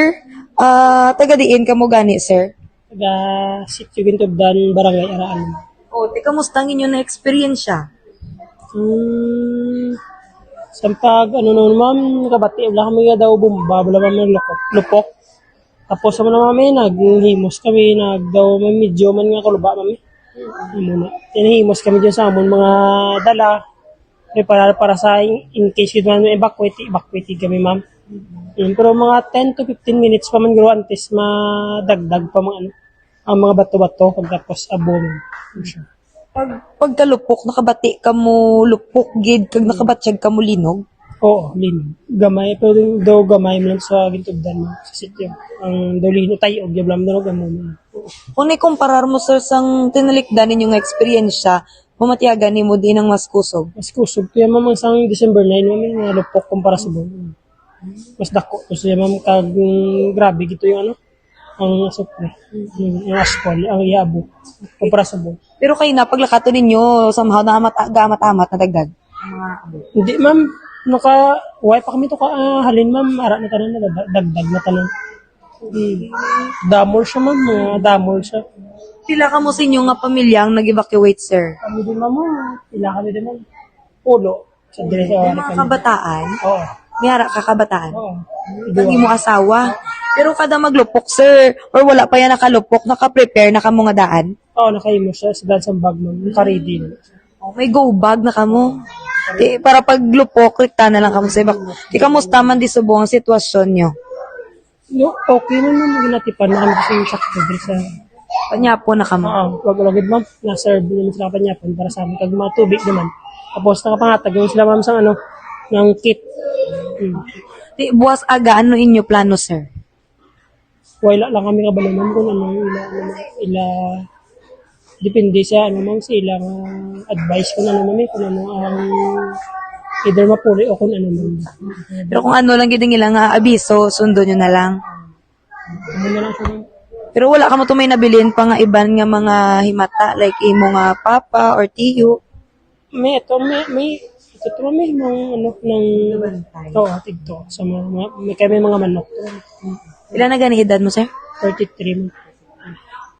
Sir, taga diin ka mo gani, sir? Taga Sitio Gintubdan, Barangay Araan. O, kamusta ang inyo na experience siya? Sampag, noon ma'am, nakabati, wala kami nga daw bumba, wala kami lupok. Tapos naman na mami, naghimos kami, daw may medyo man nga kuluba mami. Muna. Tinihimos kami dyan sa amon mga dala. Para sa in case yun man evacuate kami ma'am. Pero mga 10 to 15 minutes pa man garo antes madagdag pa mga ang mga bato-bato pagtapos abon. Pagkalupok, nakabati ka mo lupok gid, kag nakabatsyag ka mo linog? Oo, lin. Gamay, pero daw gamay man sa Gintubdan mo, sa sityo. Ang daw lino tayo, gyablam daw gamon. Kung kumparar mo, sir, sang tinalikdan ninyong experience siya, mamatiyagan ni mo din ang mas kusog. Mas kusog. Kaya mamang sang December 9, mami nga lupok kumpara sa buwan. Mas dako. Kasi mamang grabe gito yung ang asupre. Yung askwal, ang iabo. Kumpara sa buwan. Pero kayo na, paglakato ninyo, somehow na amat-amat na dagdag. Hindi, ma'am. Why pa kami to halin, ma'am. Ara na tanan na, dagdag na tanan. Damol siya, ma'am. Damol siya. Pila ka mo sa inyo nga pamilyang nag-evacuate, sir? Kami din, ma'am. Pila kami din, ma'am. Pulo. Sa dire sa Yung mga kabataan? Oo. Mayara ka kabataan? Oo. Lagi mo asawa. Pero kada maglupok, sir, or wala pa yan nakalupok, naka-prepare na kamo nga daan? Oo, nakaimo siya sa dance ang bag, ma'am. Naka-ready. Oh, may go bag na kamo. Para paglupok, klikta na lang kamo sa ibak. Kamusta man di subo ang sitwasyon nyo? No, okay na naman. Ginatipan na kami kasi yung sakto dito sa... Panyapo na kamo. Oo, wag ulagid, ma'am. Na-serve naman sila panyapan para sa amin. Kag mga tubig naman. Tapos nakapangatag yung sila, ma'am, sa ng kit. Buwas aga, ano inyo plano, sir? Wala lang kami kabalo, ma'am, kung depende sa ma'am, sa ilang advice kung ma'am, kung ang either mapuli o kung ma'am. Pero kung ano lang giding ilang abiso, sundo nyo na lang. Ano na lang siya, ma'am. Pero wala ka mo may nabilin pa nga iban nga mga himata, like imo nga papa or tiyo. May ito may mga tigto sa mga may kami mga manok. Ilan na gani edad mo, sir? 33 mo.